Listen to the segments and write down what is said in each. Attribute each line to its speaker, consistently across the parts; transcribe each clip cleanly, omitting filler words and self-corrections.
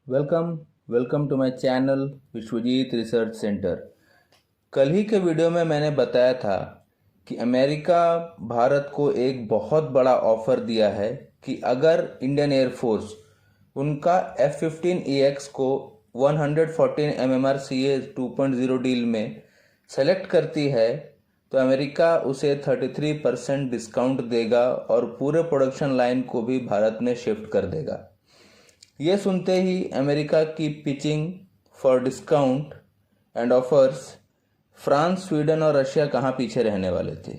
Speaker 1: Welcome welcome to my channel Vishwajeet research centre. कल ही के वीडियो में मैंने बताया था कि अमेरिका भारत को एक बहुत बड़ा ऑफर दिया है कि अगर इंडियन एयरफोर्स उनका F-15EX को 114 MMR CA 2.0 डील में सेलेक्ट करती है तो अमेरिका उसे 33% डिस्काउंट देगा और पूरे प्रोडक्शन लाइन को भी भारत में शिफ्ट कर देगा। ये सुनते ही अमेरिका की pitching for discount and offers, France, Sweden और रशिया कहाँ पीछे रहने वाले थे।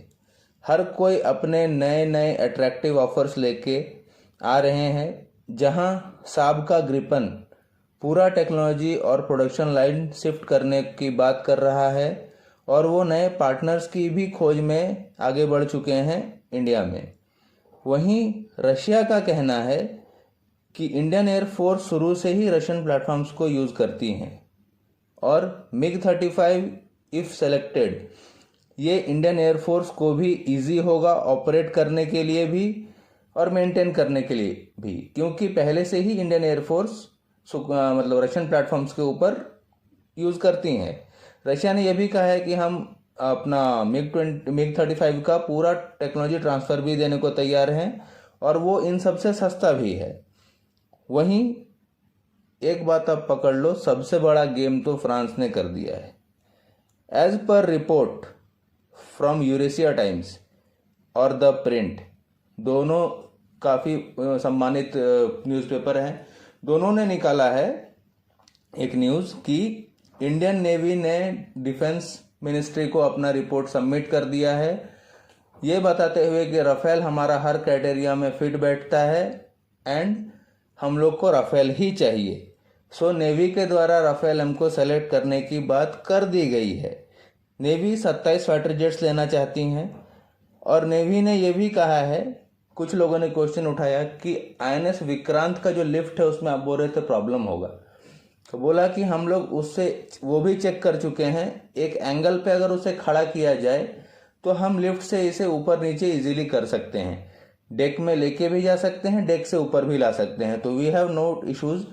Speaker 1: हर कोई अपने नए नए अट्रैक्टिव ऑफर्स लेके आ रहे हैं, जहां साब का ग्रिपन पूरा टेक्नोलॉजी और प्रोडक्शन लाइन शिफ्ट करने की बात कर रहा है और वो नए पार्टनर्स की भी खोज में आगे बढ़ चुके हैं इंडिया में। वहीं रशिया का कहना है कि इंडियन एयरफोर्स शुरू से ही रशियन प्लेटफॉर्म्स को यूज़ करती हैं और MiG-35 इफ़ सेलेक्टेड ये इंडियन एयरफोर्स को भी इजी होगा ऑपरेट करने के लिए भी और मेंटेन करने के लिए भी, क्योंकि पहले से ही इंडियन एयरफोर्स मतलब रशियन प्लेटफॉर्म्स के ऊपर यूज़ करती हैं। रशिया ने यह भी कहा है कि हम अपना MiG-35 का पूरा टेक्नोलॉजी ट्रांसफ़र भी देने को तैयार हैं और वो इन सबसे सस्ता भी है। वहीं एक बात आप पकड़ लो, सबसे बड़ा गेम तो फ्रांस ने कर दिया है। एज पर रिपोर्ट फ्रॉम यूरेशिया टाइम्स और द प्रिंट, दोनों काफ़ी सम्मानित न्यूज़पेपर हैं, दोनों ने निकाला है एक न्यूज़ कि इंडियन नेवी ने डिफेंस मिनिस्ट्री को अपना रिपोर्ट सबमिट कर दिया है, ये बताते हुए कि राफेल हमारा हर क्राइटेरिया में फिट बैठता है एंड हम लोग को राफेल ही चाहिए। सो नेवी के द्वारा राफेल हमको सेलेक्ट करने की बात कर दी गई है। नेवी 27 फाइटर जेट्स लेना चाहती हैं और नेवी ने यह भी कहा है, कुछ लोगों ने क्वेश्चन उठाया कि INS विक्रांत का जो लिफ्ट है उसमें आप बोल रहे थे प्रॉब्लम होगा, तो बोला कि हम लोग उससे वो भी चेक कर चुके हैं, एक एंगल पे अगर उसे खड़ा किया जाए तो हम लिफ्ट से इसे ऊपर नीचे इजीली कर सकते हैं, डेक में लेके भी जा सकते हैं, डेक से ऊपर भी ला सकते हैं, तो वी हैव नो इश्यूज।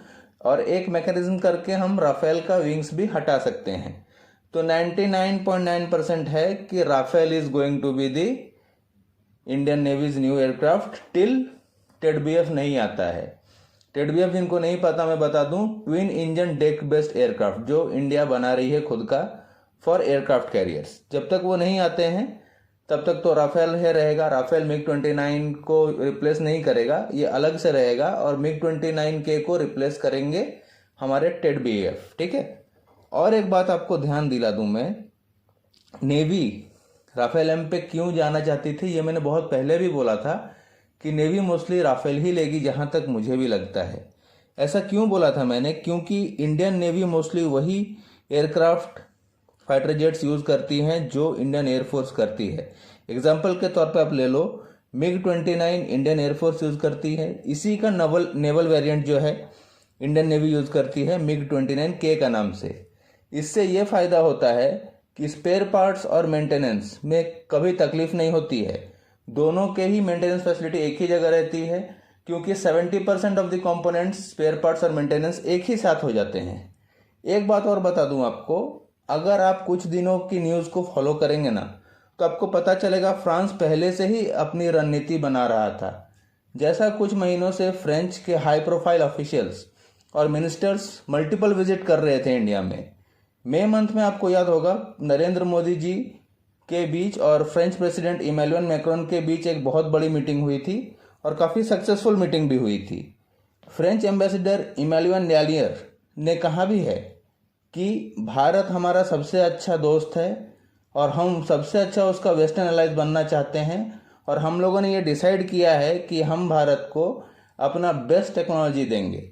Speaker 1: और एक मैकेनिज्म करके हम राफेल का विंग्स भी हटा सकते हैं। तो 99.9% है कि Rafale is going to be the Indian navy's new aircraft till TEDBF नहीं आता है। TEDBF जिनको नहीं पता मैं बता दूं, twin engine deck based aircraft जो इंडिया बना रही है खुद का फॉर एयरक्राफ्ट कैरियर्स, जब तक वो नहीं आते हैं तब तक तो राफेल है रहेगा। राफेल MiG-29 को रिप्लेस नहीं करेगा, ये अलग से रहेगा और MiG-29K को रिप्लेस करेंगे हमारे TEDBF, ठीक है। और एक बात आपको ध्यान दिला दूं मैं, नेवी राफेल एम पे क्यों जाना चाहती थी, ये मैंने बहुत पहले भी बोला था कि नेवी मोस्टली राफेल ही लेगी, जहां तक मुझे भी लगता है। ऐसा क्यों बोला था मैंने, क्योंकि इंडियन नेवी मोस्टली वही एयरक्राफ्ट फाइटर जेट्स यूज़ करती हैं जो इंडियन एयरफोर्स करती है। एग्जाम्पल के तौर पे आप ले लो, MiG-29 इंडियन एयरफोर्स यूज़ करती है, इसी का नेवल वेरिएंट जो है इंडियन नेवी यूज़ करती है MiG-29K का नाम से। इससे ये फ़ायदा होता है कि स्पेयर पार्ट्स और मेंटेनेंस में कभी तकलीफ नहीं होती है, दोनों के ही मेंटेनेंस फैसिलिटी एक ही जगह रहती है, क्योंकि 70% of the components, spare parts और मेंटेनेंस एक ही साथ हो जाते हैं। एक बात और बता दूं आपको, अगर आप कुछ दिनों की न्यूज़ को फॉलो करेंगे ना तो आपको पता चलेगा फ्रांस पहले से ही अपनी रणनीति बना रहा था। जैसा कुछ महीनों से फ्रेंच के हाई प्रोफाइल ऑफिशियल्स और मिनिस्टर्स मल्टीपल विजिट कर रहे थे इंडिया में। मई मंथ में आपको याद होगा नरेंद्र मोदी जी के बीच और फ्रेंच प्रेसिडेंट इमैनुअल मैक्रोन के बीच एक बहुत बड़ी मीटिंग हुई थी और काफ़ी सक्सेसफुल मीटिंग भी हुई थी। फ्रेंच एम्बेसडर इमैनुअल नैलियर ने कहा भी है कि भारत हमारा सबसे अच्छा दोस्त है और हम सबसे अच्छा उसका वेस्टर्न एलाइज बनना चाहते हैं और हम लोगों ने ये डिसाइड किया है कि हम भारत को अपना बेस्ट टेक्नोलॉजी देंगे,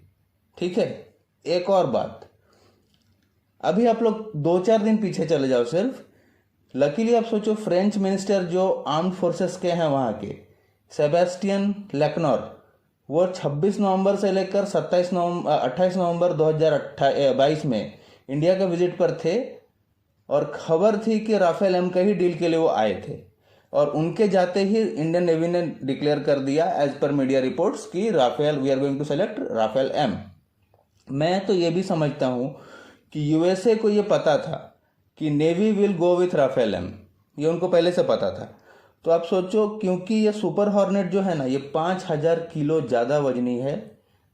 Speaker 1: ठीक है। एक और बात, अभी आप लोग 2-4 दिन पीछे चले जाओ सिर्फ, लकीली आप सोचो फ्रेंच मिनिस्टर जो आर्म्ड फोर्सेस के हैं वहाँ के, सेबेस्टियन लेक्नोर, वो 26 नवंबर से लेकर 28 नवंबर 2022 में इंडिया के विजिट पर थे और खबर थी कि राफेल एम के ही डील के लिए वो आए थे और उनके जाते ही इंडियन नेवी ने डिक्लेयर कर दिया एज पर मीडिया रिपोर्ट्स कि Rafale we are going to select Rafale M. मैं तो ये भी समझता हूँ कि यूएसए को ये पता था कि navy will go with Rafale M, ये उनको पहले से पता था। तो आप सोचो, क्योंकि ये सुपर हॉर्नेट जो है ना, ये 5,000 किलो ज़्यादा वजनी है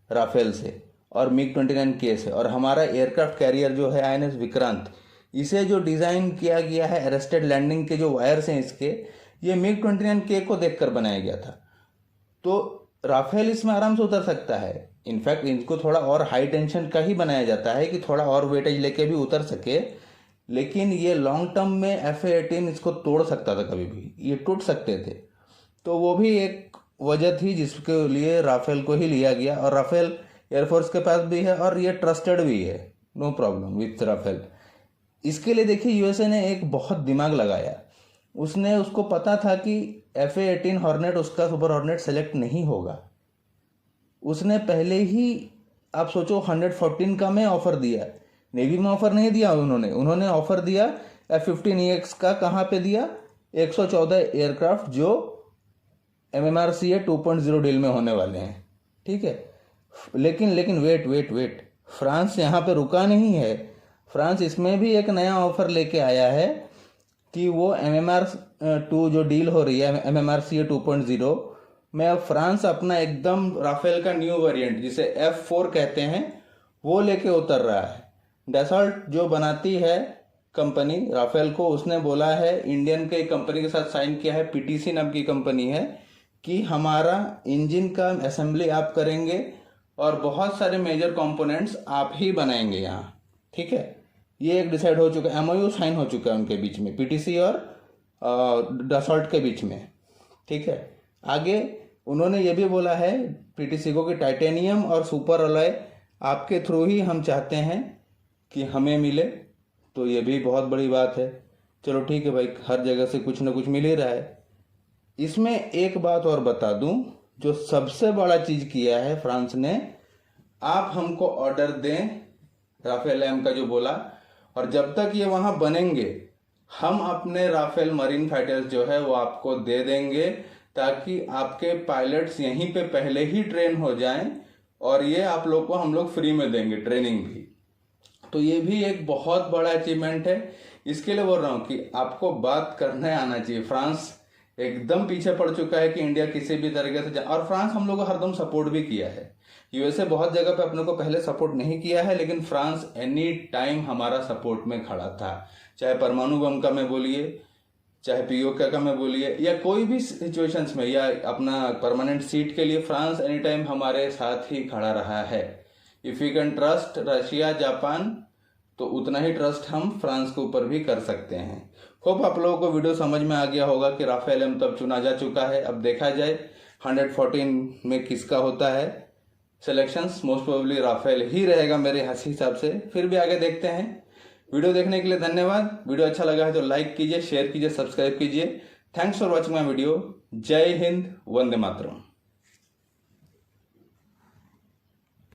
Speaker 1: राफेल से और मिग 29K से, और हमारा एयरक्राफ्ट कैरियर जो है INS विक्रांत, इसे जो डिज़ाइन किया गया है, अरेस्टेड लैंडिंग के जो वायर्स हैं इसके, ये मिग 29K को देखकर बनाया गया था। तो राफेल इसमें आराम से उतर सकता है। इनफैक्ट इनको थोड़ा और हाई टेंशन का ही बनाया जाता है कि थोड़ा और वेटेज लेके भी उतर सके, लेकिन ये लॉन्ग टर्म में F-18 इसको तोड़ सकता था, कभी भी ये टूट सकते थे। तो वो भी एक वजह थी जिसके लिए राफेल को ही लिया गया, और राफेल एयरफोर्स के पास भी है और ये ट्रस्टेड भी है, नो प्रॉब्लम विथ राफेल। इसके लिए देखिए यूएसए ने एक बहुत दिमाग लगाया। उसको पता था कि F-18 हॉर्नेट उसका सुपर हॉर्नेट सेलेक्ट नहीं होगा। उसने पहले ही, आप सोचो, 114 का में ऑफर दिया, नेवी में ऑफर नहीं दिया उन्होंने ऑफर दिया F-15EX का। कहाँ पे दिया? 114 एयरक्राफ्ट जो MMRCA 2.0 डील में होने वाले हैं, ठीक है। लेकिन वेट, फ्रांस यहाँ पे रुका नहीं है। फ्रांस इसमें भी एक नया ऑफर लेके आया है कि वो MMR2 जो डील हो रही है MMRCA 2.0 में, अब फ्रांस अपना एकदम राफेल का न्यू वेरिएंट जिसे F4 कहते हैं वो लेके उतर रहा है। डैसॉल्ट जो बनाती है कंपनी राफेल को, उसने बोला है, इंडियन के कंपनी के साथ साइन किया है, PTC नाम की कंपनी है, कि हमारा इंजन का असेंबली आप करेंगे और बहुत सारे मेजर कंपोनेंट्स आप ही बनाएंगे यहाँ, ठीक है। ये एक डिसाइड हो चुका है, MOU साइन हो चुका है उनके बीच में, PTC और डसॉल्ट के बीच में, ठीक है। आगे उन्होंने ये भी बोला है PTC को कि टाइटेनियम और सुपर अलॉय आपके थ्रू ही हम चाहते हैं कि हमें मिले। तो ये भी बहुत बड़ी बात है। चलो ठीक है भाई, हर जगह से कुछ ना कुछ मिल ही रहा है। इसमें एक बात और बता दूं, जो सबसे बड़ा चीज़ किया है फ्रांस ने, आप हमको ऑर्डर दें राफेल एम का जो बोला, और जब तक ये वहाँ बनेंगे हम अपने राफेल मरीन फाइटर्स जो है वो आपको दे देंगे, ताकि आपके पायलट्स यहीं पे पहले ही ट्रेन हो जाएं, और ये आप लोग को हम लोग फ्री में देंगे ट्रेनिंग भी। तो ये भी एक बहुत बड़ा अचीवमेंट है। इसके लिए बोल रहा हूँ कि आपको बात करने आना चाहिए। फ्रांस एकदम पीछे पड़ चुका है कि इंडिया किसी भी तरीके से और फ्रांस हम लोग को हरदम सपोर्ट भी किया है। यूएसए बहुत जगह पे अपने को पहले सपोर्ट नहीं किया है, लेकिन फ्रांस एनी टाइम हमारा सपोर्ट में खड़ा था। चाहे परमाणु बम का मैं बोलिए, चाहे POK का मैं बोलिए, या कोई भी सिचुएशंस में, या अपना परमानेंट सीट के लिए फ्रांस एनी टाइम हमारे साथ ही खड़ा रहा है। If you can trust Russia Japan, तो उतना ही ट्रस्ट हम फ्रांस के ऊपर भी कर सकते हैं। होप आप लोगों को वीडियो समझ में आ गया होगा कि राफेल एम तब चुना जा चुका है। अब देखा जाए 114 में किसका होता है सिलेक्शंस। मोस्ट प्रोबेबली राफेल ही रहेगा मेरे हिसाब से, फिर भी आगे देखते हैं। वीडियो देखने के लिए धन्यवाद। वीडियो अच्छा लगा है तो लाइक कीजिए, शेयर कीजिए, सब्सक्राइब कीजिए। Thanks for watching my video. जय हिंद, वंदे मातरम।